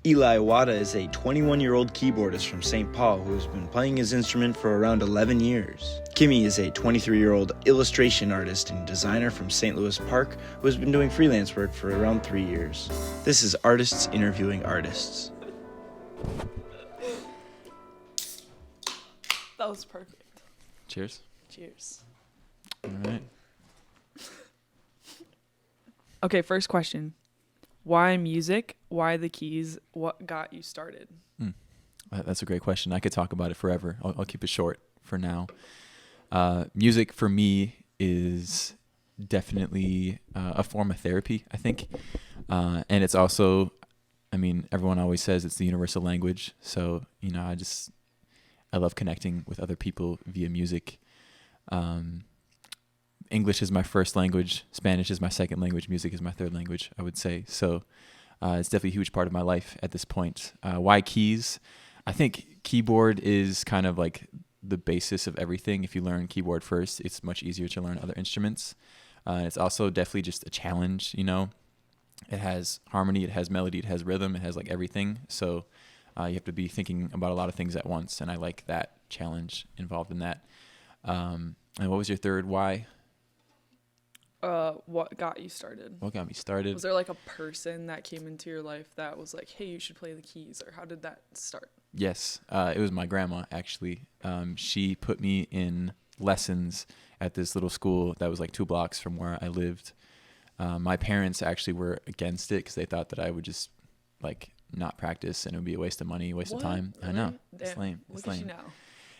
Eli Awada is a 21-year-old keyboardist from St. Paul who has been playing his instrument for around 11 years. Kimmy is a 23-year-old illustration artist and designer from St. Louis Park who has been doing freelance work for around 3 years. This is Artists Interviewing Artists. That was perfect. Cheers. Cheers. All right. Okay, first question. Why music? Why the keys? What got you started? That's a great question. I could talk about it forever. I'll keep it short for now. Music for me is definitely a form of therapy, I think. And it's also, everyone always says it's the universal language. So, I love connecting with other people via music. English is my first language. Spanish is my second language. Music is my third language, I would say. So it's definitely a huge part of my life at this point. Why keys? I think keyboard is kind of like the basis of everything. If you learn keyboard first, it's much easier to learn other instruments. It's also definitely just a challenge, It has harmony, it has melody, it has rhythm, it has like everything. So you have to be thinking about a lot of things at once. And I like that challenge involved in that. And what was your third why? What got you started? What got me started? Was there like a person that came into your life that was like, hey, you should play the keys? Or how did that start? Yes, it was my grandma, actually. She put me in lessons at this little school that was like 2 blocks from where I lived. My parents actually were against it because they thought that I would just like not practice and it would be a waste of money, waste of time. Really? I know. It's lame. Look at you now.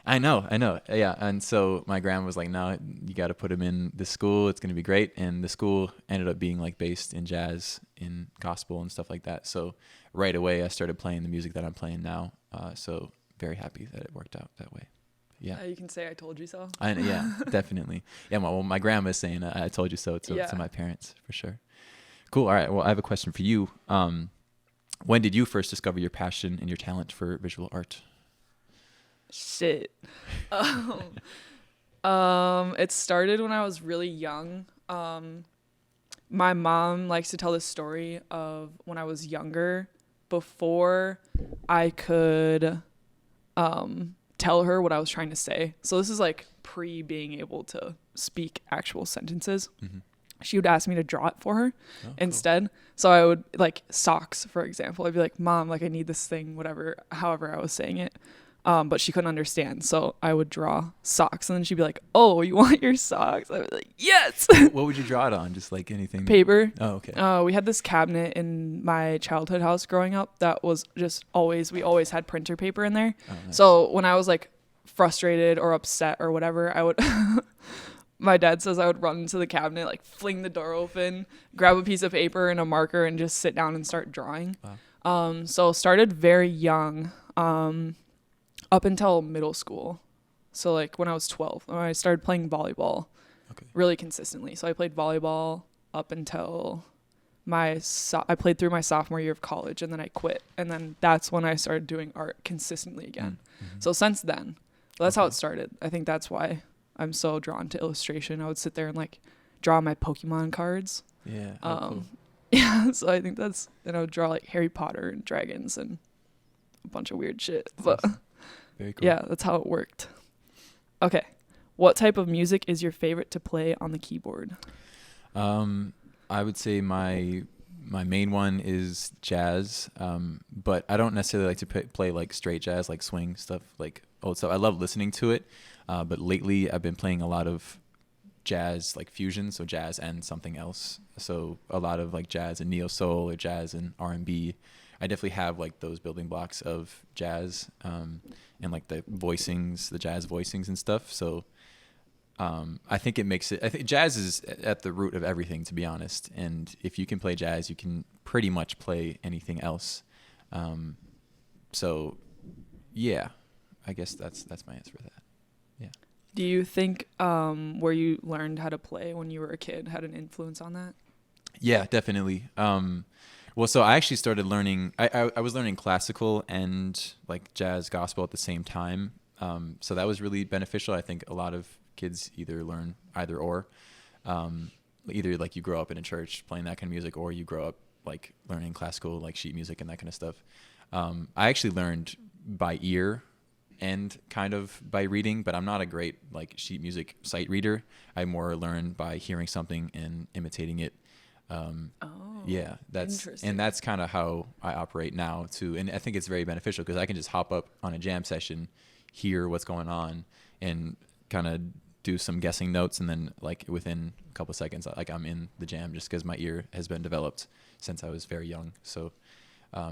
I know. Yeah. And so my grandma was like, no, you got to put him in this school. It's going to be great. And the school ended up being like based in jazz, in gospel and stuff like that. So right away I started playing the music that I'm playing now. So very happy that it worked out that way. Yeah. You can say I told you so. Yeah, definitely. Yeah. Well, my grandma is saying I told you so to my parents for sure. Cool. All right. Well, I have a question for you. When did you first discover your passion and your talent for visual art? Shit. It started when I was really young. My mom likes to tell this story of when I was younger, before I could tell her what I was trying to say. So this is like pre being able to speak actual sentences. Mm-hmm. She would ask me to draw it for her instead. Cool. So I would like socks, for example. I'd be like, Mom, like I need this thing, whatever, however I was saying it. But she couldn't understand. So I would draw socks and then she'd be like, oh, you want your socks? I was like, yes. What would you draw it on? Just like anything? Paper. Oh, okay. We had this cabinet in my childhood house growing up that was just we always had printer paper in there. Oh, nice. So when I was like frustrated or upset or whatever, I would, my dad says I would run into the cabinet, like fling the door open, grab a piece of paper and a marker and just sit down and start drawing. Wow. So started very young. Up until middle school. So like when I was 12, I started playing volleyball really consistently. So I played volleyball up until I played through my sophomore year of college and then I quit. And then that's when I started doing art consistently again. Mm-hmm. So since then, that's how it started. I think that's why I'm so drawn to illustration. I would sit there and like draw my Pokemon cards. Yeah. Cool. Yeah. So I think and I would draw like Harry Potter and dragons and a bunch of weird shit. But very cool. Yeah, that's how it worked. Okay. What type of music is your favorite to play on the keyboard? I would say my main one is jazz, but I don't necessarily like to play like straight jazz, like swing stuff, like old stuff. I love listening to it, but lately I've been playing a lot of jazz, like fusion, so jazz and something else. So a lot of like jazz and neo-soul or jazz and R&B. I definitely have like those building blocks of jazz and like the jazz voicings and stuff. So I think I think jazz is at the root of everything, to be honest. And if you can play jazz, you can pretty much play anything else. So yeah, I guess that's my answer for that. Yeah. Do you think where you learned how to play when you were a kid had an influence on that? Yeah, definitely. Well, so I actually started learning, I was learning classical and like jazz gospel at the same time. So that was really beneficial. I think a lot of kids either learn either or. Either like you grow up in a church playing that kind of music or you grow up like learning classical, like sheet music and that kind of stuff. I actually learned by ear and kind of by reading, but I'm not a great like sheet music sight reader. I more learn by hearing something and imitating it. Yeah, that's kind of how I operate now too. And I think it's very beneficial because I can just hop up on a jam session, hear what's going on, and kind of do some guessing notes, and then like within a couple of seconds, like I'm in the jam just because my ear has been developed since I was very young. So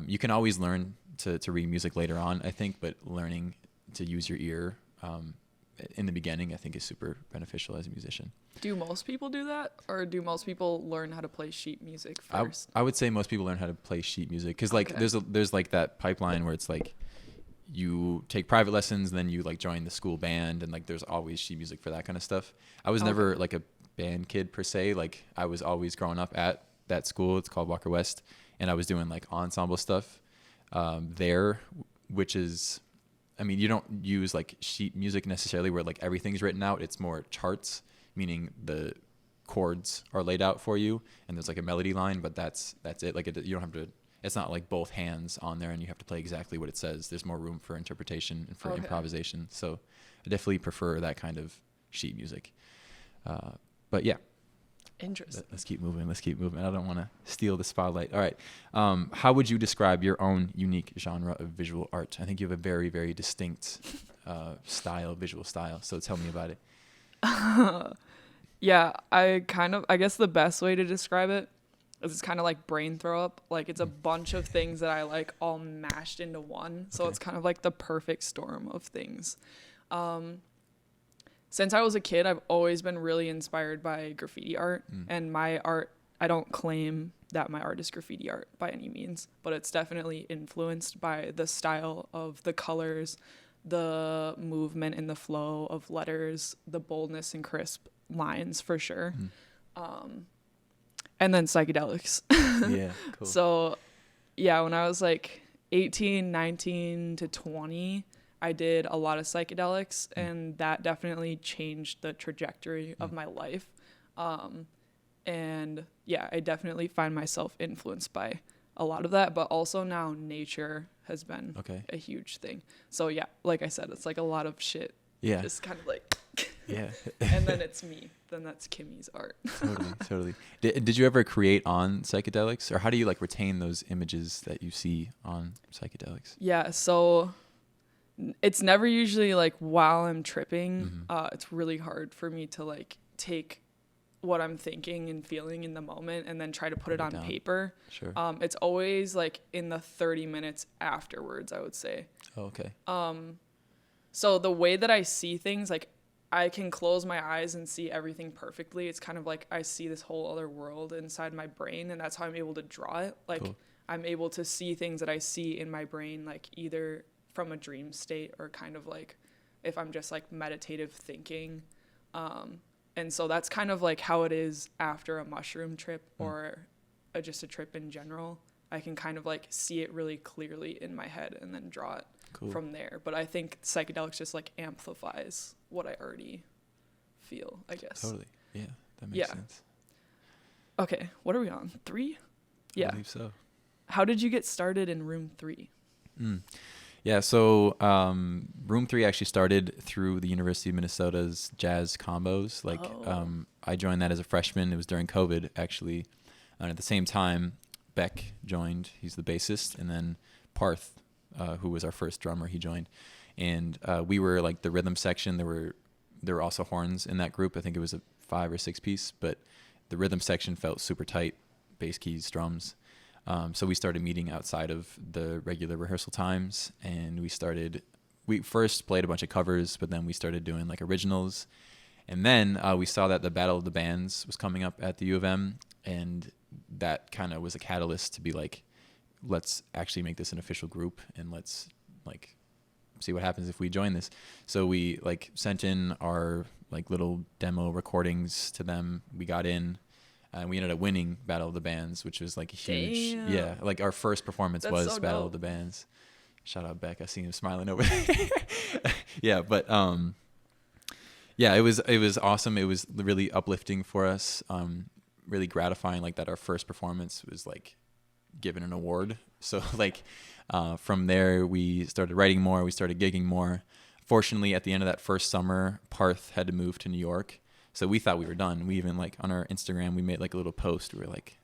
you can always learn to read music later on, I think, but learning to use your ear in the beginning, I think, is super beneficial as a musician. Do most people do that, or do most people learn how to play sheet music first? I would say most people learn how to play sheet music because like there's like that pipeline where it's like you take private lessons, then you like join the school band, and like there's always sheet music for that kind of stuff. I was never like a band kid per se. Like I was always growing up at that school. It's called Walker West, and I was doing like ensemble stuff there, which is, I mean, you don't use like sheet music necessarily where like everything's written out. It's more charts, meaning the chords are laid out for you and there's like a melody line, but that's it. Like you don't have to, it's not like both hands on there and you have to play exactly what it says. There's more room for interpretation and for improvisation. So I definitely prefer that kind of sheet music. But yeah. Interesting. Let's keep moving. I don't want to steal the spotlight. All right. How would you describe your own unique genre of visual art? I think you have a very, very distinct visual style. So tell me about it. Yeah, I guess the best way to describe it is it's kind of like brain throw up. Like it's a bunch of things that I like all mashed into one. So it's kind of like the perfect storm of things. Since I was a kid, I've always been really inspired by graffiti art, and my art, I don't claim that my art is graffiti art by any means, but it's definitely influenced by the style of the colors, the movement and the flow of letters, the boldness and crisp lines for sure. And then psychedelics. Yeah, cool. So yeah, when I was like 18, 19 to 20, I did a lot of psychedelics, and that definitely changed the trajectory of my life. And yeah, I definitely find myself influenced by a lot of that, but also now nature has been a huge thing. So yeah, like I said, it's like a lot of shit. Yeah. Just kind of like, yeah. And then it's me. Then that's Kimmy's art. Totally. Did you ever create on psychedelics, or how do you like retain those images that you see on psychedelics? Yeah. So it's never usually like while I'm tripping. It's really hard for me to like take what I'm thinking and feeling in the moment and then try to put it on paper. Sure. It's always like in the 30 minutes afterwards, I would say. Oh, okay. So the way that I see things, like I can close my eyes and see everything perfectly. It's kind of like I see this whole other world inside my brain, and that's how I'm able to draw it. Like I'm able to see things that I see in my brain, like either from a dream state or kind of like if I'm just like meditative thinking. And so that's kind of like how it is after a mushroom trip or just a trip in general. I can kind of like see it really clearly in my head and then draw it from there. But I think psychedelics just like amplifies what I already feel, I guess. Totally. Yeah, that makes sense. Okay, what are we on? 3? Yeah. I believe so. How did you get started in room 3? Yeah, so Room 3 actually started through the University of Minnesota's jazz combos. Like, I joined that as a freshman. It was during COVID, actually. And at the same time, Beck joined. He's the bassist. And then Parth, who was our first drummer, he joined. And we were like the rhythm section. There were also horns in that group. I think it was a 5 or 6 piece. But the rhythm section felt super tight, bass, keys, drums. So we started meeting outside of the regular rehearsal times, and we first played a bunch of covers, but then we started doing like originals. And then we saw that the Battle of the Bands was coming up at the U of M, and that kind of was a catalyst to be like, let's actually make this an official group, and let's like see what happens if we join this. So we like sent in our like little demo recordings to them. We got in. And we ended up winning Battle of the Bands, which was like a huge, like our first performance was so Battle of the Bands. Shout out Beck, I see him smiling over there. Yeah, but it was awesome. It was really uplifting for us, really gratifying. Like that, our first performance was like given an award. So like from there, we started writing more. We started gigging more. Fortunately, at the end of that first summer, Parth had to move to New York. So we thought we were done. We even like on our Instagram, we made like a little post. We were like,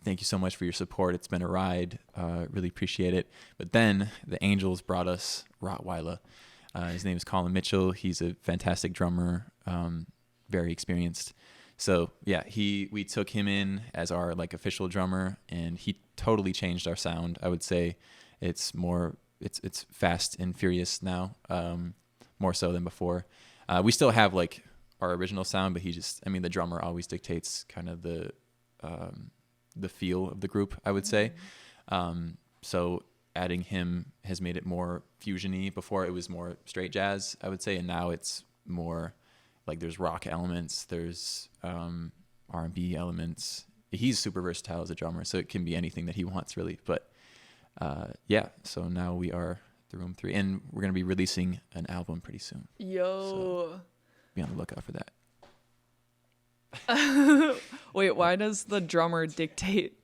thank you so much for your support. It's been a ride. Really appreciate it. But then the Angels brought us Rottweiler. His name is Colin Mitchell. He's a fantastic drummer, very experienced. So yeah, we took him in as our like official drummer, and he totally changed our sound. I would say it's fast and furious now, more so than before. We still have like our original sound, but the drummer always dictates kind of the feel of the group, I would say. So adding him has made it more fusion-y. Before it was more straight jazz, I would say, and now it's more like there's rock elements, there's R&B elements. He's super versatile as a drummer, so it can be anything that he wants, really. But so now we are the Room 3, and we're going to be releasing an album pretty soon. So be on the lookout for that. Wait, why does the drummer dictate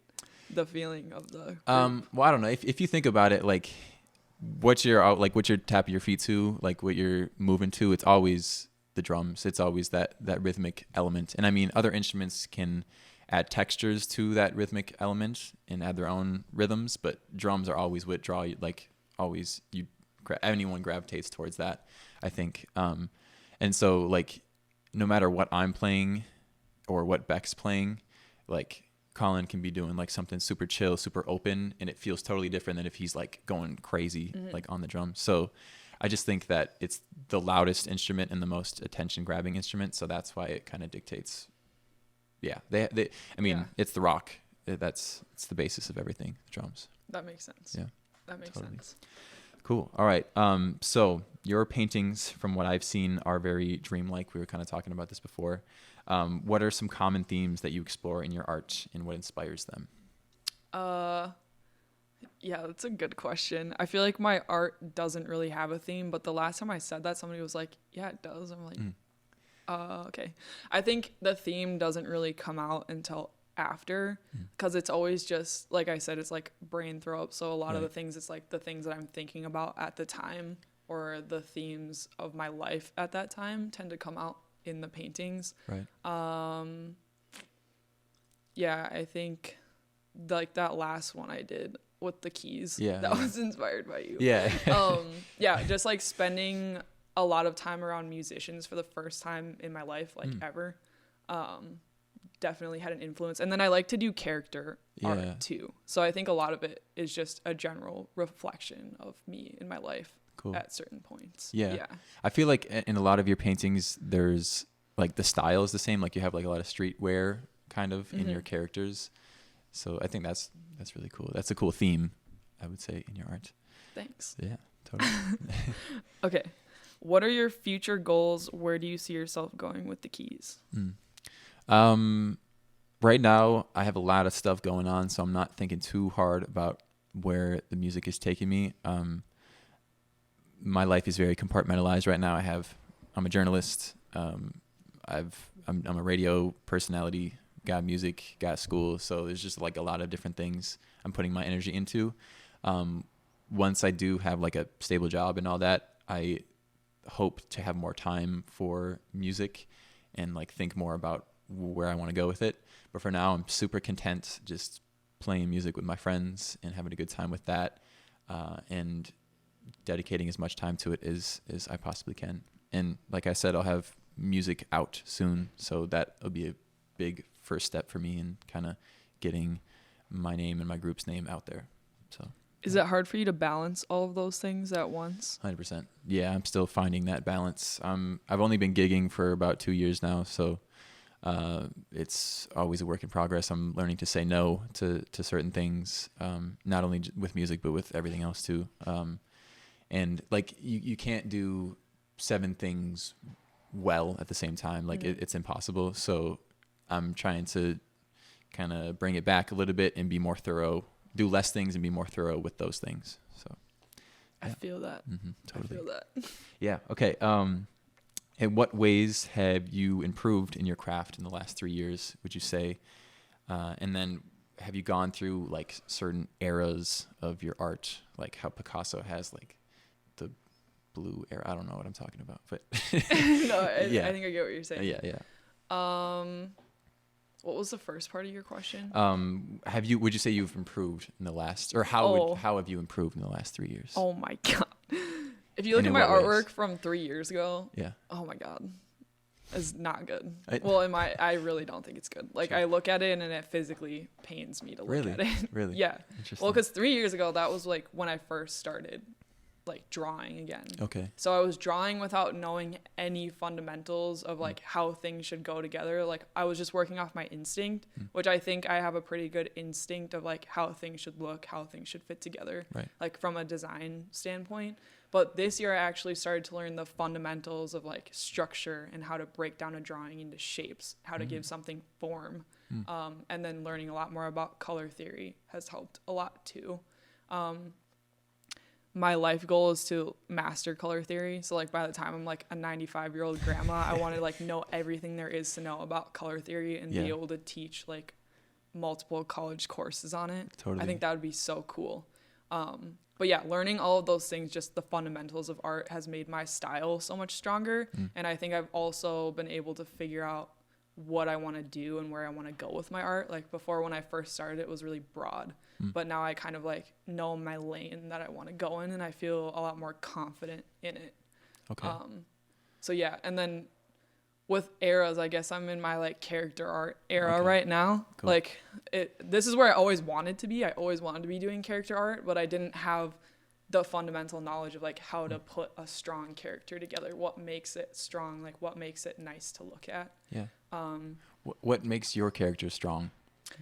the feeling of the group? Well, I don't know. If you think about it, like what's your tap of your feet to, like what you're moving to, it's always the drums. It's always that rhythmic element. And I mean, other instruments can add textures to that rhythmic element and add their own rhythms, but drums are always what draw you, like always anyone gravitates towards that, I think. And so like no matter what I'm playing or what Beck's playing, like Colin can be doing like something super chill, super open, and it feels totally different than if he's like going crazy like on the drums. So I just think that it's the loudest instrument and the most attention grabbing instrument, so that's why it kind of dictates. Yeah, it's the rock. It's the basis of everything, the drums. That makes sense. Yeah, that makes sense. Cool. All right. So your paintings, from what I've seen, are very dreamlike. We were kind of talking about this before. What are some common themes that you explore in your art, and what inspires them? Yeah, that's a good question. I feel like my art doesn't really have a theme, but the last time I said that, somebody was like, yeah, it does. I'm like, okay. I think the theme doesn't really come out until after, because it's always just, like I said, it's like brain throw up. So a lot of the things, it's like the things that I'm thinking about at the time, or the themes of my life at that time, tend to come out in the paintings. Right. Yeah, I think like that last one I did with the keys, that was inspired by you. Yeah, just like spending a lot of time around musicians for the first time in my life, like ever, definitely had an influence. And then I like to do character art too, so I think a lot of it is just a general reflection of me in my life at certain points. I feel like in a lot of your paintings there's like the style is the same, like you have like a lot of streetwear kind of in your characters. So I think that's really cool. That's a cool theme, I would say, in your art. Thanks. Yeah, totally. Okay. What are your future goals? Where do you see yourself going with the keys? Right now, I have a lot of stuff going on, so I'm not thinking too hard about where the music is taking me. My life is very compartmentalized right now. I'm a journalist. I'm a radio personality. Got music, got school, so there's just like a lot of different things I'm putting my energy into. Once I do have like a stable job and all that, I hope to have more time for music and like think more about where I want to go with it. But for now, I'm super content just playing music with my friends and having a good time with that, and dedicating as much time to it as I possibly can. And like I said, I'll have music out soon, so that'll be a big first step for me in kind of getting my name and my group's name out there. So is it hard for you to balance all of those things at once? 100%. Yeah, I'm still finding that balance. I've only been gigging for about 2 years now, so it's always a work in progress. I'm learning to say no to certain things, not only with music but with everything else too. And like you can't do 7 things well at the same time. Like it's impossible. So I'm trying to kind of bring it back a little bit and be more thorough, do less things and be more thorough with those things. So I feel that. Totally. I feel that. Yeah. Okay. In what ways have you improved in your craft in the last 3 years, would you say? And then have you gone through like certain eras of your art, like how Picasso has like the blue era? I don't know what I'm talking about, but No, I yeah. think I get what you're saying. Yeah. What was the first part of your question? Would you say you've improved in the last, or how have you improved in the last 3 years? Oh my God. If you look And at in my what artwork ways? from 3 years ago, Yeah. oh my God, it's not good. I really don't think it's good. Like, Sure. I look at it and it physically pains me to look at it. Really? Yeah. Interesting. Well, because 3 years ago, that was like when I first started like drawing again. Okay. So I was drawing without knowing any fundamentals of like how things should go together. Like, I was just working off my instinct, which I think I have a pretty good instinct of like how things should look, how things should fit together, Right. like from a design standpoint. But this year I actually started to learn the fundamentals of like structure and how to break down a drawing into shapes, how to give something form. And then learning a lot more about color theory has helped a lot too. My life goal is to master color theory. So like by the time I'm like a 95-year-old grandma, I want to like know everything there is to know about color theory and be able to teach like multiple college courses on it. Totally. I think that would be so cool. But yeah, learning all of those things, just the fundamentals of art, has made my style so much stronger. And I think I've also been able to figure out what I want to do and where I want to go with my art. Like before, when I first started, it was really broad, but now I kind of like know my lane that I want to go in, and I feel a lot more confident in it. Okay. So yeah, and then with eras, I guess I'm in my like character art era Okay. right now. Cool. Like this is where I always wanted to be. I always wanted to be doing character art, but I didn't have the fundamental knowledge of like how to put a strong character together, what makes it strong, like what makes it nice to look at. Yeah. What makes your character strong,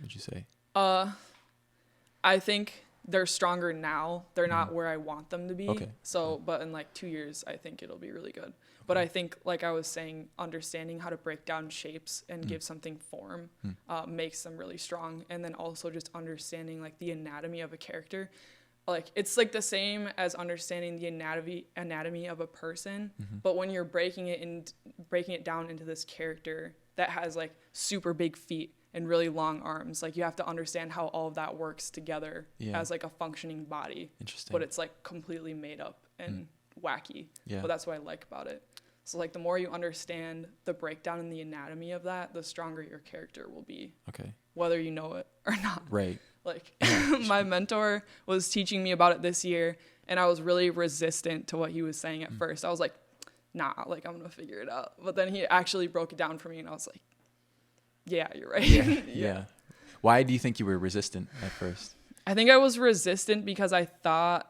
would you say? I think they're stronger now. They're not where I want them to be. Okay. So, but in like 2 years, I think it'll be really good. But I think, like I was saying, understanding how to break down shapes and give something form makes them really strong. And then also just understanding like the anatomy of a character. Like it's like the same as understanding the anatomy of a person, but when you're breaking it down into this character that has like super big feet and really long arms, like you have to understand how all of that works together as like a functioning body. Interesting. But it's like completely made up and wacky. Yeah. But that's what I like about it. So like the more you understand the breakdown in the anatomy of that, the stronger your character will be. Okay. Whether you know it or not. Right. Like my mentor was teaching me about it this year, and I was really resistant to what he was saying at first. I was like, nah, like I'm going to figure it out. But then he actually broke it down for me, and I was like, yeah, you're right. Yeah. Why do you think you were resistant at first? I think I was resistant because I thought,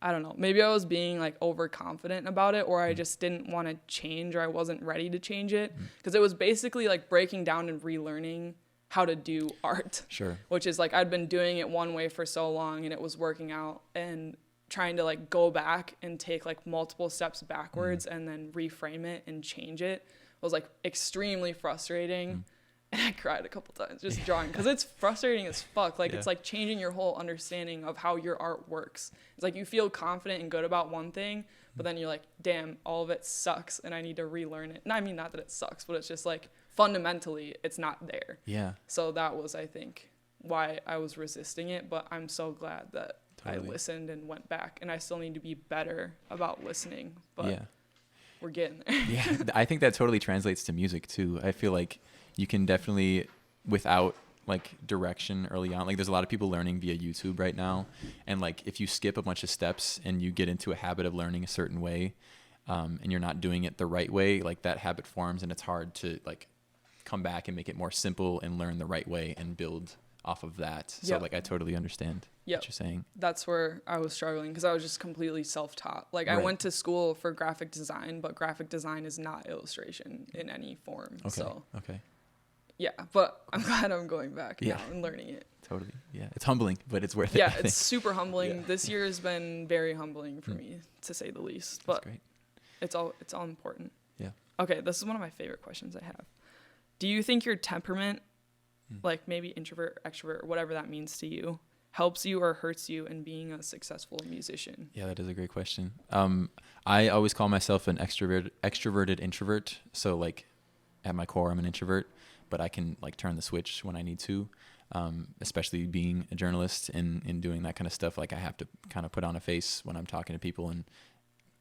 I don't know, maybe I was being like overconfident about it, or I just didn't want to change, or I wasn't ready to change it. Because it was basically like breaking down and relearning how to do art. Sure. Which is like I'd been doing it one way for so long and it was working out, and trying to like go back and take like multiple steps backwards and then reframe it and change it was like extremely frustrating. And I cried a couple times just drawing because it's frustrating as fuck. Like it's like changing your whole understanding of how your art works. It's like you feel confident and good about one thing, but then you're like, damn, all of it sucks and I need to relearn it. And I mean, not that it sucks, but it's just like fundamentally it's not there. Yeah. So that was, I think, why I was resisting it. But I'm so glad that I listened and went back, and I still need to be better about listening. But we're getting there. Yeah. I think that totally translates to music too. I feel like you can definitely, without like direction early on, like there's a lot of people learning via YouTube right now. And like, if you skip a bunch of steps and you get into a habit of learning a certain way, and you're not doing it the right way, like that habit forms, and it's hard to like come back and make it more simple and learn the right way and build off of that. So like, I totally understand what you're saying. That's where I was struggling because I was just completely self-taught. Like I went to school for graphic design, but graphic design is not illustration in any form. Okay. So yeah, but I'm glad I'm going back now and learning it. Totally. Yeah. It's humbling, but it's worth it. Yeah, it's super humbling. This year has been very humbling for me, to say the least. But great. It's all important. Yeah. Okay, this is one of my favorite questions I have. Do you think your temperament, like maybe introvert, extrovert, or whatever that means to you, helps you or hurts you in being a successful musician? Yeah, that is a great question. I always call myself an extroverted introvert. So like at my core, I'm an introvert, but I can like turn the switch when I need to. especially being a journalist and doing that kind of stuff. Like I have to kind of put on a face when I'm talking to people and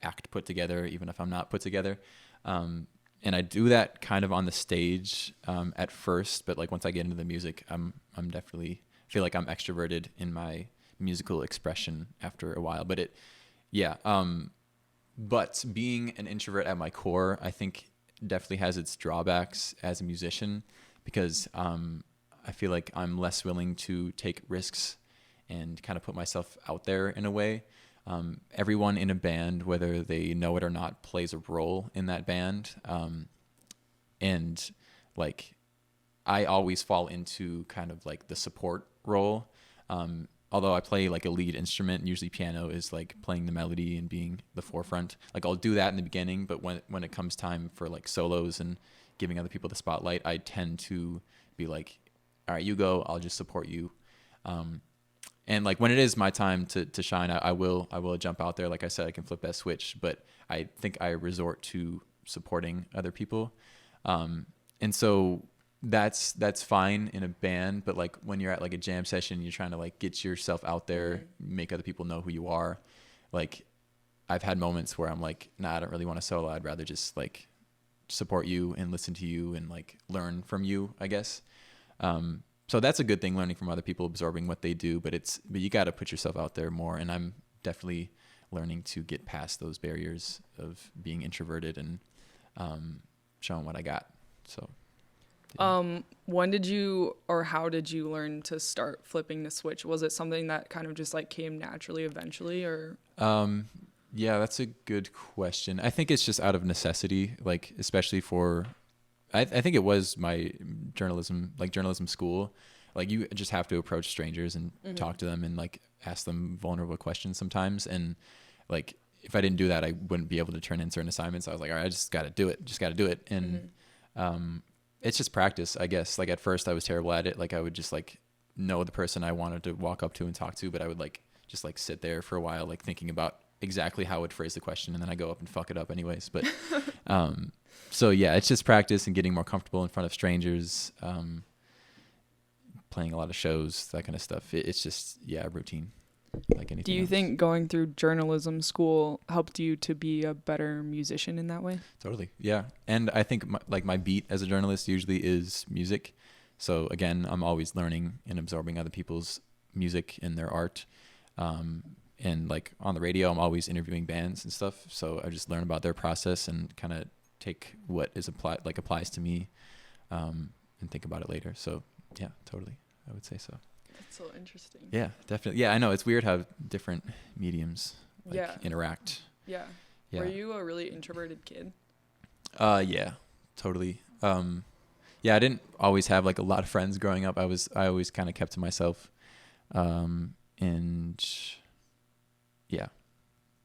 act put together, even if I'm not put together. And I do that kind of on the stage at first, but like once I get into the music, I'm definitely feel like I'm extroverted in my musical expression after a while. But but being an introvert at my core, I think definitely has its drawbacks as a musician, because I feel like I'm less willing to take risks and kind of put myself out there in a way. Everyone in a band, whether they know it or not, plays a role in that band. And like, I always fall into kind of like the support role. Although I play like a lead instrument, usually piano is like playing the melody and being the forefront. Like I'll do that in the beginning, but when it comes time for like solos and giving other people the spotlight, I tend to be like, all right, you go, I'll just support you. And like when it is my time to shine, I will jump out there. Like I said, I can flip that switch, but I think I resort to supporting other people. And so that's fine in a band, but like when you're at like a jam session, you're trying to like get yourself out there, make other people know who you are. Like I've had moments where I'm like, nah, I don't really want to solo. I'd rather just like support you and listen to you and like learn from you, I guess. So that's a good thing, learning from other people, absorbing what they do, but you got to put yourself out there more. And I'm definitely learning to get past those barriers of being introverted and showing what I got. So when did you, or how did you learn to start flipping the switch? Was it something that kind of just like came naturally eventually, or? Yeah, that's a good question. I think it's just out of necessity, like especially for, I think it was my journalism school. Like you just have to approach strangers and talk to them and like ask them vulnerable questions sometimes. And like, if I didn't do that, I wouldn't be able to turn in certain assignments. I was like, all right, I just got to do it. And, it's just practice, I guess. Like at first I was terrible at it. Like I would just like know the person I wanted to walk up to and talk to, but I would like just like sit there for a while, like thinking about exactly how I would phrase the question. And then I go up and fuck it up anyways. But, so yeah, it's just practice and getting more comfortable in front of strangers, playing a lot of shows, that kind of stuff. It's just, yeah, routine. Like anything Do you else. think going through journalism school helped you to be a better musician in that way? Totally. Yeah. And I think my beat as a journalist usually is music. So again, I'm always learning and absorbing other people's music and their art. And like on the radio, I'm always interviewing bands and stuff. So I just learn about their process and kind of take what is applies to me, and think about it later. So yeah, totally. I would say so. That's so interesting. Yeah, definitely. Yeah, I know. It's weird how different mediums interact. Yeah. Yeah. Were you a really introverted kid? Yeah, totally. Yeah, I didn't always have like a lot of friends growing up. I always kind of kept to myself. And yeah.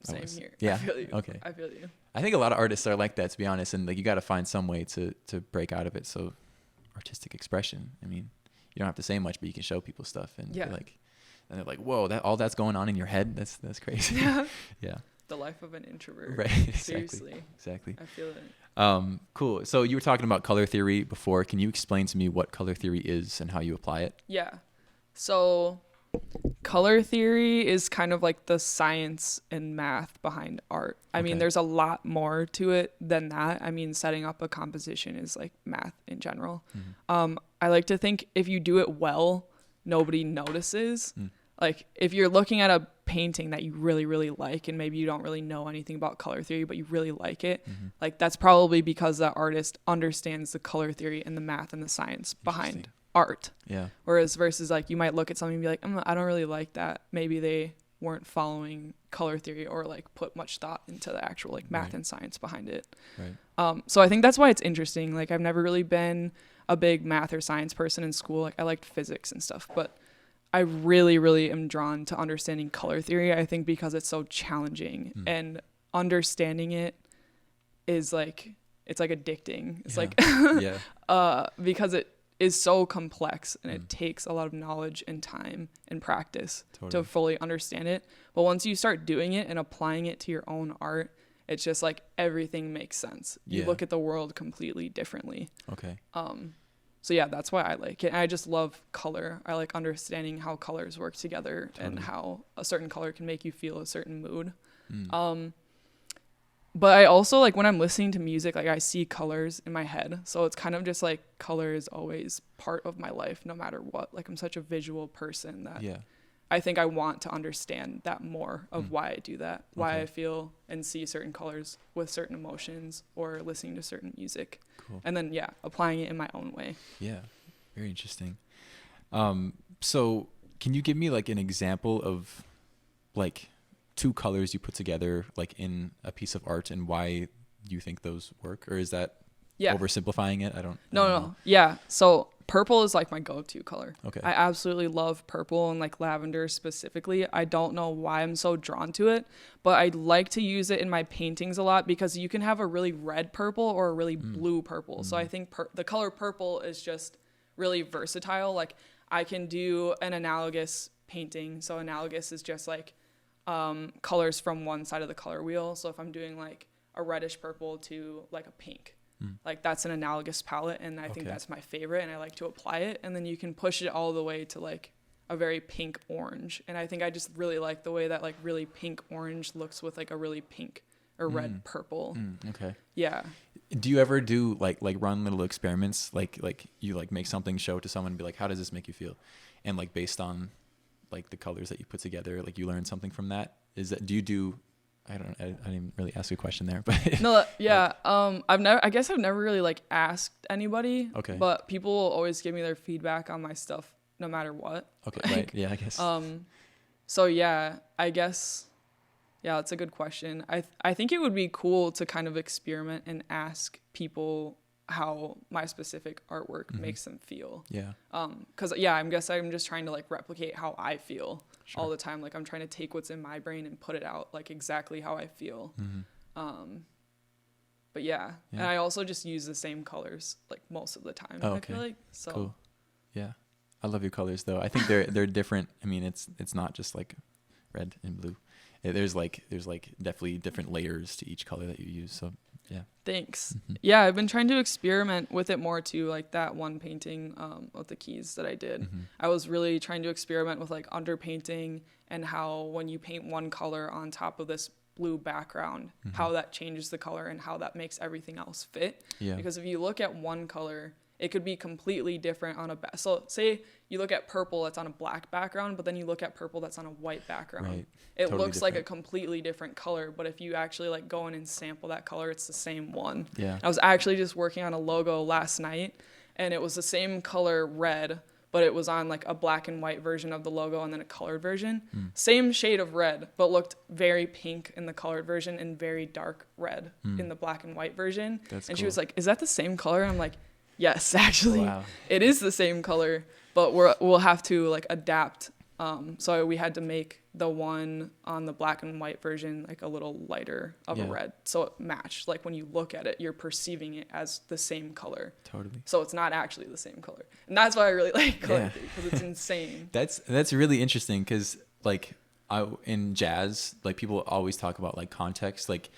Same here. Yeah. I feel you. Okay. I feel you. I think a lot of artists are like that, to be honest. And like, you got to find some way to break out of it. So artistic expression, I mean, you don't have to say much, but you can show people stuff and yeah. And they're like, whoa, all that's going on in your head. That's crazy. Yeah. Yeah. The life of an introvert. Right. Seriously. Exactly. I feel it. Cool. So you were talking about color theory before. Can you explain to me what color theory is and how you apply it? Yeah. So color theory is kind of like the science and math behind art. I mean, there's a lot more to it than that. I mean, setting up a composition is like math in general. I like to think if you do it well, nobody notices. Like if you're looking at a painting that you really, really like, and maybe you don't really know anything about color theory, but you really like it, like that's probably because the artist understands the color theory and the math and the science behind art. Yeah. Whereas versus like you might look at something and be like, I don't really like that. Maybe they weren't following color theory or like put much thought into the actual like math and science behind it. Right. So I think that's why it's interesting. Like I've never really been a big math or science person in school. Like I liked physics and stuff, but I really, really am drawn to understanding color theory. I think because it's so challenging and understanding it is like, it's like addicting. It's because it is so complex and it takes a lot of knowledge and time and practice to fully understand it. But once you start doing it and applying it to your own art, it's just like everything makes sense. You look at the world completely differently. Okay. So yeah, that's why I like it. And I just love color. I like understanding how colors work together and how a certain color can make you feel a certain mood. But I also like when I'm listening to music, like I see colors in my head. So it's kind of just like color is always part of my life no matter what. Like I'm such a visual person that I think I want to understand that more of why I do that, why I feel and see certain colors with certain emotions or listening to certain music. Cool. And then, applying it in my own way. Yeah, very interesting. So can you give me like an example of like 2 colors you put together like in a piece of art and why you think those work? Or is that oversimplifying it? I don't know. Yeah. So purple is like my go-to color. Okay. I absolutely love purple and like lavender specifically. I don't know why I'm so drawn to it, but I like to use it in my paintings a lot because you can have a really red purple or a really blue purple. So I think the color purple is just really versatile. Like I can do an analogous painting. So analogous is just like colors from one side of the color wheel. So if I'm doing like a reddish purple to like a pink, like that's an analogous palette, and I think that's my favorite, and I like to apply it. And then you can push it all the way to like a very pink orange, and I think I just really like the way that like really pink orange looks with like a really pink or red purple. Okay. Yeah. Do you ever do like run little experiments, like you like make something, show it to someone and be like, how does this make you feel? And like based on like the colors that you put together, like you learn something from that? Do you do, I didn't really ask you a question there, but no, yeah. I guess I've never really like asked anybody. Okay. But people will always give me their feedback on my stuff no matter what. Okay. Like, Right. Yeah, I guess. So yeah, I guess, yeah, it's a good question. I think it would be cool to kind of experiment and ask people how my specific artwork makes them feel. Yeah. 'Cause I guess I'm just trying to like replicate how I feel all the time. Like I'm trying to take what's in my brain and put it out like exactly how I feel. But and I also just use the same colors like most of the time. Oh, I okay. feel like so. Cool. Yeah. I love your colors though. I think they're different. I mean, it's not just like red and blue. There's definitely different layers to each color that you use. So yeah. Thanks. Yeah, I've been trying to experiment with it more too. Like that one painting with the keys that I did. I was really trying to experiment with like underpainting and how when you paint one color on top of this blue background, how that changes the color and how that makes everything else fit. Yeah. Because if you look at one color, it could be completely different on so say you look at purple that's on a black background, but then you look at purple that's on a white background. Right. It Totally looks like a different. completely different color, but if you actually like go in and sample that color, it's the same one. Yeah. I was actually just working on a logo last night, and it was the same color red, but it was on like a black and white version of the logo and then a colored version. Same shade of red, but looked very pink in the colored version and very dark red in the black and white version. That's and cool. she was like, "Is that the same color?" And I'm like, "Yes, actually, Wow. it is the same color, but we'll have to like adapt." So we had to make the one on the black and white version like a little lighter of a red, so it matched. Like when you look at it, you're perceiving it as the same color. Totally. So it's not actually the same color, and that's why I really like color theory, because it's insane. That's really interesting because like in jazz, like people always talk about like context. Like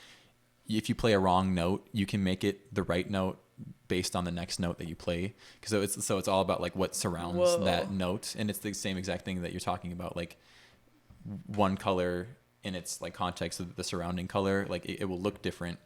if you play a wrong note, you can make it the right note based on the next note that you play. So it's all about like what surrounds that note, and it's the same exact thing that you're talking about. Like one color in its like context of the surrounding color, like it will look different,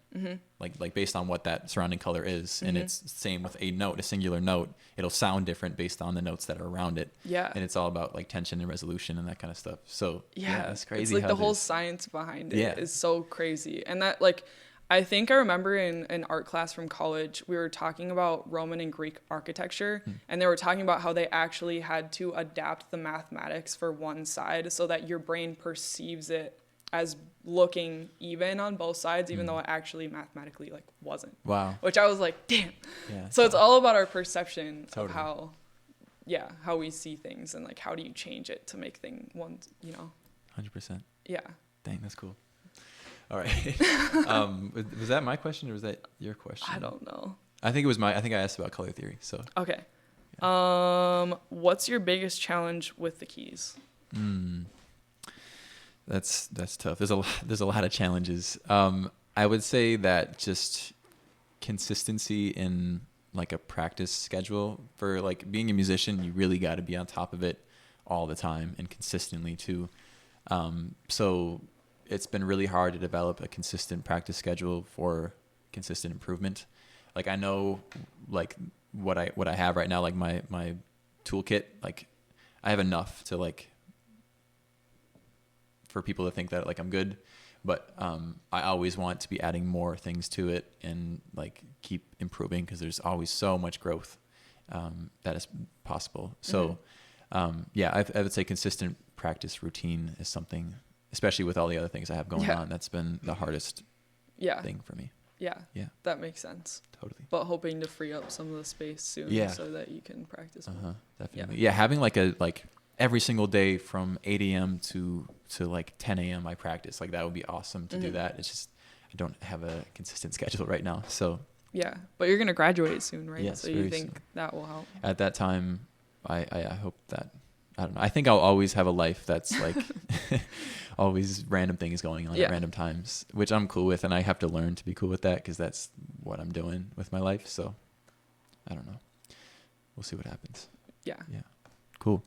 like based on what that surrounding color is. And it's the same with a note, a singular note. It'll sound different based on the notes that are around it. Yeah. And it's all about like tension and resolution and that kind of stuff. So yeah, that's crazy. It's like the whole science behind it is so crazy. And that like, I think I remember in an art class from college, we were talking about Roman and Greek architecture, and they were talking about how they actually had to adapt the mathematics for one side so that your brain perceives it as looking even on both sides, even though it actually mathematically like wasn't. Wow. Which I was like, damn. Yeah, so it's all about our perception of how we see things, and like how do you change it to make things one, 100%. Yeah. Dang, that's cool. All right. Was that my question or was that your question? I don't know. I think I asked about color theory. So okay. Yeah. What's your biggest challenge with the keys? That's tough. There's a lot of challenges. I would say that just consistency in like a practice schedule for like being a musician. You really got to be on top of it all the time and consistently too. So it's been really hard to develop a consistent practice schedule for consistent improvement. Like I know like what I have right now, like my toolkit, like I have enough to like for people to think that like I'm good, but I always want to be adding more things to it and like keep improving because there's always so much growth that is possible. So yeah, I would say consistent practice routine is something, especially with all the other things I have going on, that's been the hardest thing for me. Yeah. Yeah. That makes sense. Totally. But hoping to free up some of the space soon so that you can practice more. Definitely. Yeah. Having like every single day from 8 a.m. to like 10 a.m. I practice. Like that would be awesome to do that. It's just, I don't have a consistent schedule right now. So yeah, but you're going to graduate soon, right? Yes, so you think that will help? At that time, I hope that, I don't know. I think I'll always have a life that's like always random things going on at random times, which I'm cool with. And I have to learn to be cool with that because that's what I'm doing with my life. So I don't know. We'll see what happens. Yeah. Yeah. Cool.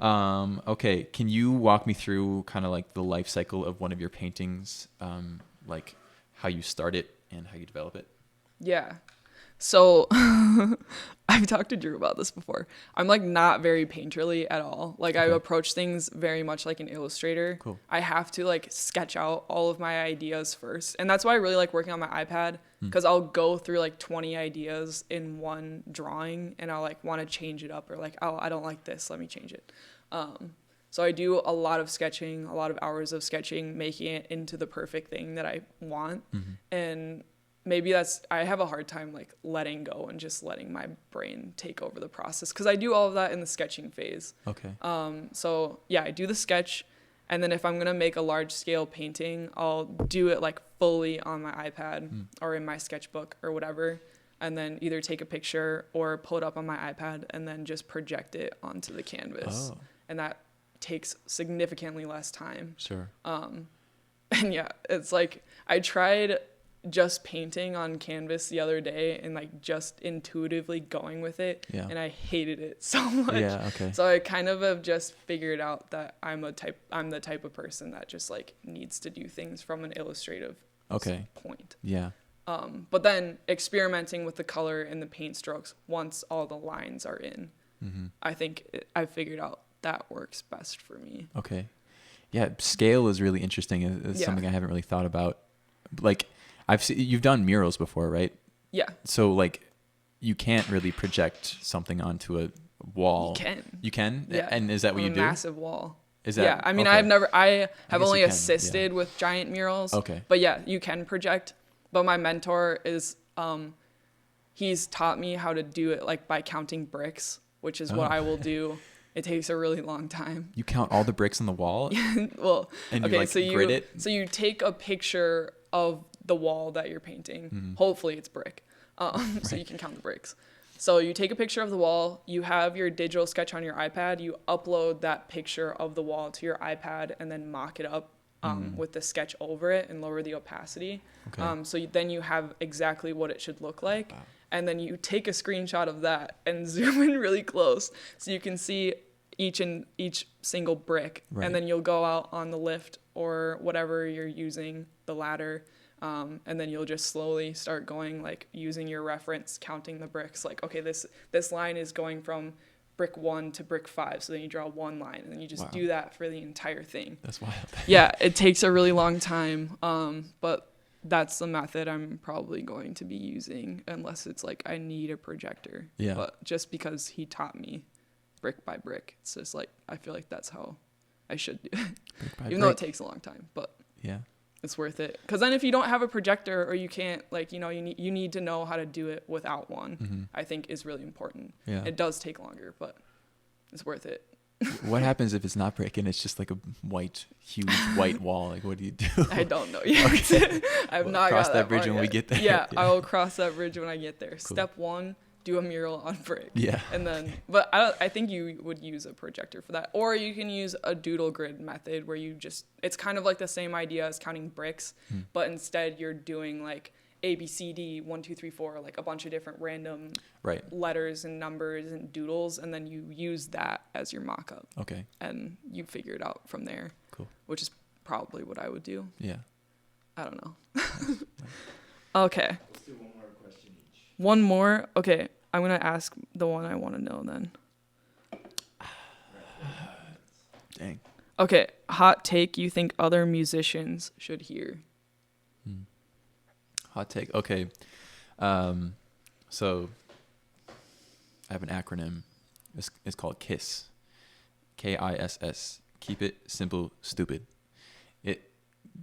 Okay. Can you walk me through kind of like the life cycle of one of your paintings? Like how you start it and how you develop it? Yeah. So I've talked to Drew about this before. I'm like not very painterly at all. Like I approach things very much like an illustrator. Cool. I have to like sketch out all of my ideas first. And that's why I really like working on my iPad because I'll go through like 20 ideas in one drawing and I'll like want to change it up or like, oh, I don't like this. Let me change it. So I do a lot of sketching, a lot of hours of sketching, making it into the perfect thing that I want. And maybe I have a hard time like letting go and just letting my brain take over the process because I do all of that in the sketching phase. Okay. So yeah, I do the sketch, and then if I'm gonna make a large scale painting, I'll do it like fully on my iPad or in my sketchbook or whatever, and then either take a picture or pull it up on my iPad and then just project it onto the canvas. And that takes significantly less time. Sure. And yeah, it's like I tried just painting on canvas the other day and like just intuitively going with it and I hated it so much. So I kind of have just figured out that I'm the type of person that just like needs to do things from an illustrative point. But then experimenting with the color and the paint strokes once all the lines are in, I think I've figured out that works best for me. Scale is really interesting. It's something I haven't really thought about. Like you've done murals before, right? Yeah. So like you can't really project something onto a wall. You can? Yeah. And is that what you do? A massive wall. Is that? Yeah. I mean, I have only assisted with giant murals. But yeah, you can project. But my mentor is, he's taught me how to do it like by counting bricks, which is what I will do. It takes a really long time. You count all the bricks on the wall? Well, and you grid it? So you take a picture of the wall that you're painting. Hopefully it's brick. So you can count the bricks. So you take a picture of the wall, you have your digital sketch on your iPad, you upload that picture of the wall to your iPad and then mock it up with the sketch over it and lower the opacity. So then you have exactly what it should look like. Wow. And then you take a screenshot of that and zoom in really close so you can see each single brick. Right. And then you'll go out on the lift or whatever you're using, the ladder, and then you'll just slowly start going, like using your reference, counting the bricks. Like, okay, this line is going from brick 1 to brick 5. So then you draw one line and then you just do that for the entire thing. That's wild. Yeah, it takes a really long time. But that's the method I'm probably going to be using unless it's like I need a projector. Yeah. But just because he taught me brick by brick, it's just like I feel like that's how I should do it. Even though it takes a long time, but yeah, it's worth it. Because then if you don't have a projector or you can't, like, you need to know how to do it without one. I think is really important. Yeah. It does take longer, but it's worth it. What happens if it's not brick and it's just like a huge white wall? Like, what do you do? I don't know yet. Okay. I've not cross got that bridge when we get there. Yeah, I will cross that bridge when I get there. Cool. Step 1, do a mural on brick. Yeah. And then, but I think you would use a projector for that, or you can use a doodle grid method where it's kind of like the same idea as counting bricks, but instead you're doing like A, B, C, D, 1, 2, 3, 4, like a bunch of different random Right. letters and numbers and doodles, and then you use that as your mock-up. Okay. And you figure it out from there. Cool. Which is probably what I would do. Yeah. I don't know. Nice. Okay. Let's do one more question each. One more. Okay, I'm gonna ask the one I want to know then. Dang. Okay, hot take you think other musicians should hear? Hot take. Okay. So I have an acronym. It's called KISS. KISS. Keep it simple, stupid.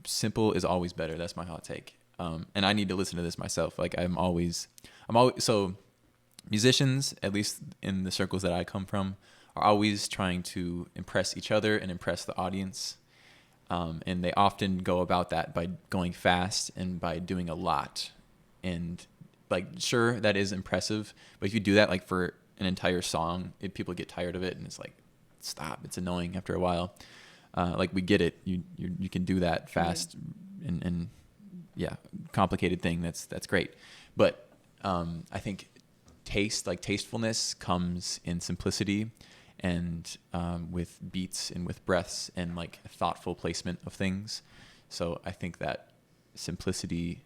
Simple is always better. That's my hot take. And I need to listen to this myself. Like I'm always so musicians, at least in the circles that I come from, are always trying to impress each other and impress the audience. And they often go about that by going fast and by doing a lot. And like, sure, that is impressive. But if you do that like for an entire song, people get tired of it. And it's like, stop. It's annoying after a while. Like we get it. You can do that fast and yeah, complicated thing. That's great. But I think tastefulness comes in simplicity and with beats and with breaths and like thoughtful placement of things. So I think that simplicity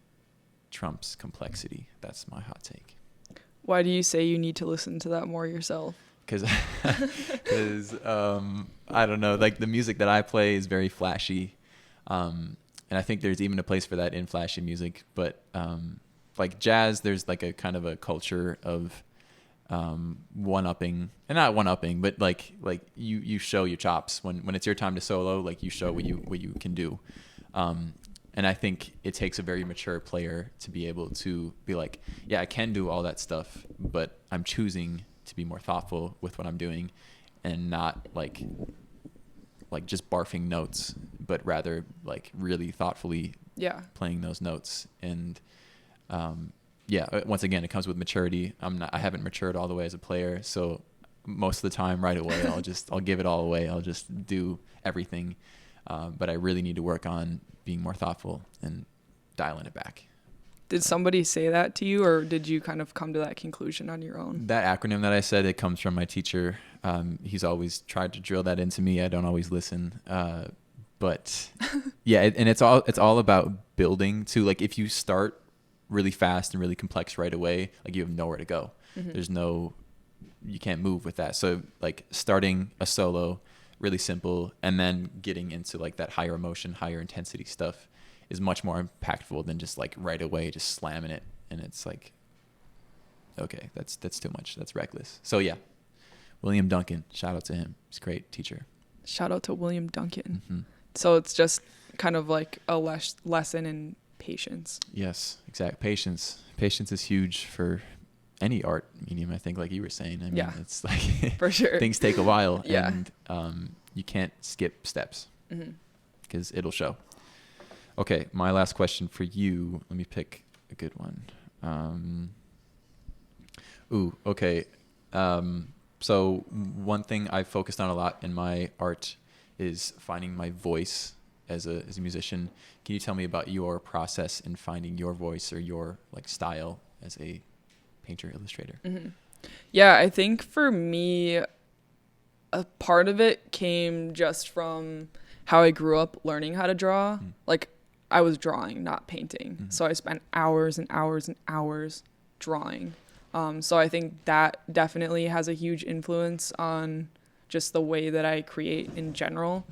trumps complexity. That's my hot take. Why do you say you need to listen to that more yourself? Because I don't know, like the music that I play is very flashy. And I think there's even a place for that in flashy music. But like jazz, there's like a kind of a culture of one-upping, and not one-upping, but like you show your chops when it's your time to solo. Like you show what you can do. And I think it takes a very mature player to be able to be like, yeah, I can do all that stuff, but I'm choosing to be more thoughtful with what I'm doing, and not like just barfing notes, but rather like really thoughtfully playing those notes. And once again, it comes with maturity. I haven't matured all the way as a player, so most of the time right away I'll give it all away. I'll just do everything. But I really need to work on being more thoughtful and dialing it back. Did somebody say that to you, or did you kind of come to that conclusion on your own? That acronym that I said, it comes from my teacher. He's always tried to drill that into me. I don't always listen. But yeah, and it's all about building too. Like if you start really fast and really complex right away, like you have nowhere to go. Mm-hmm. You can't move with that. So like starting a solo really simple and then getting into like that higher emotion, higher intensity stuff is much more impactful than just like right away just slamming it. And it's like, okay, that's too much. That's reckless. So yeah, William Duncan, shout out to him. He's a great teacher. Shout out to William Duncan. Mm-hmm. So it's just kind of like a lesson in patience. Yes, exact. Patience is huge for any art medium, I think, like you were saying. I mean, it's like for sure things take a while. Yeah. And you can't skip steps because it'll show. Okay, my last question for you. Let me pick a good one. Okay. So one thing I've focused on a lot in my art is finding my voice as a musician. Can you tell me about your process in finding your voice or your like style as a painter, illustrator? Mm-hmm. Yeah, I think for me, a part of it came just from how I grew up learning how to draw. Like I was drawing, not painting. So I spent hours and hours and hours drawing. So I think that definitely has a huge influence on just the way that I create in general.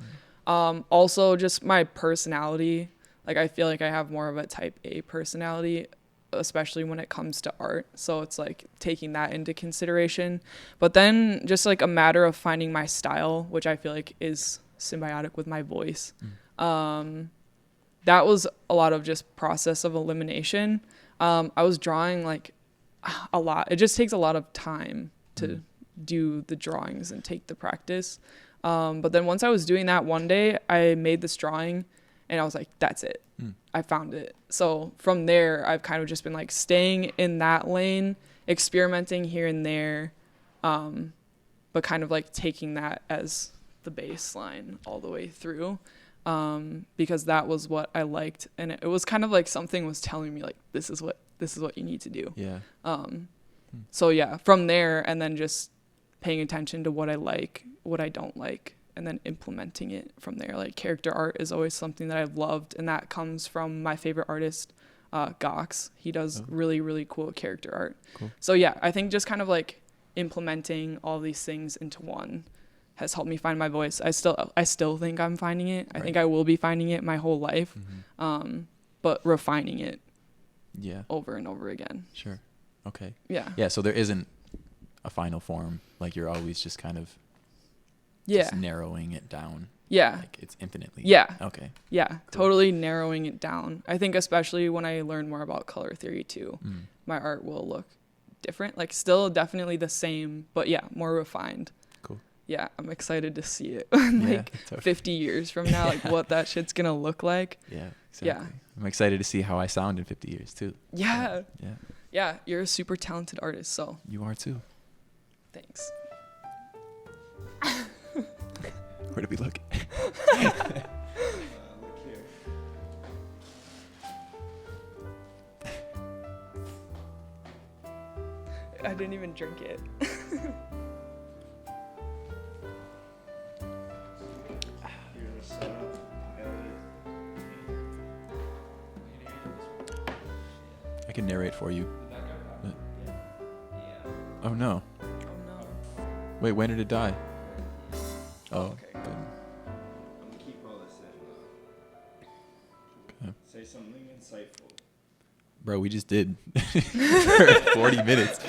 Also just my personality. Like I feel like I have more of a type A personality, especially when it comes to art. So it's like taking that into consideration. But then just like a matter of finding my style, which I feel like is symbiotic with my voice. That was a lot of just process of elimination. I was drawing like a lot. It just takes a lot of time to do the drawings and take the practice. But then once I was doing that one day, I made this drawing and I was like, that's it. I found it. So from there, I've kind of just been like staying in that lane, experimenting here and there, but kind of like taking that as the baseline all the way through. because that was what I liked, and it was kind of like something was telling me like this is what you need to do. Yeah. So yeah, from there, and then just paying attention to what I like, what I don't like, and then implementing it from there. Like character art is always something that I've loved, and that comes from my favorite artist, Gox. He does really, really cool character art. Cool. So yeah, I think just kind of like implementing all these things into one has helped me find my voice. I still think I'm finding it. I think I will be finding it my whole life, but refining it over and over again. Sure. Okay. Yeah. Yeah, so there isn't a final form. Like you're always just kind of just narrowing it down. Yeah. Like it's infinitely. Yeah. Okay. Yeah, Cool. totally narrowing it down. I think especially when I learn more about color theory too, my art will look different. Like still definitely the same, but yeah, more refined. Cool. Yeah, I'm excited to see it in like totally. 50 years from now, like what that shit's gonna look like. Yeah, exactly. Yeah. I'm excited to see how I sound in 50 years too. Yeah. Yeah. Yeah, you're a super talented artist, so You are too. thanks. Where do we look? I didn't even drink it. I can narrate for you. Oh no. Oh no. Wait, when did it die? Oh, okay. good. I'm gonna keep all this in. Okay. Say something insightful. Bro, we just did for 40 minutes.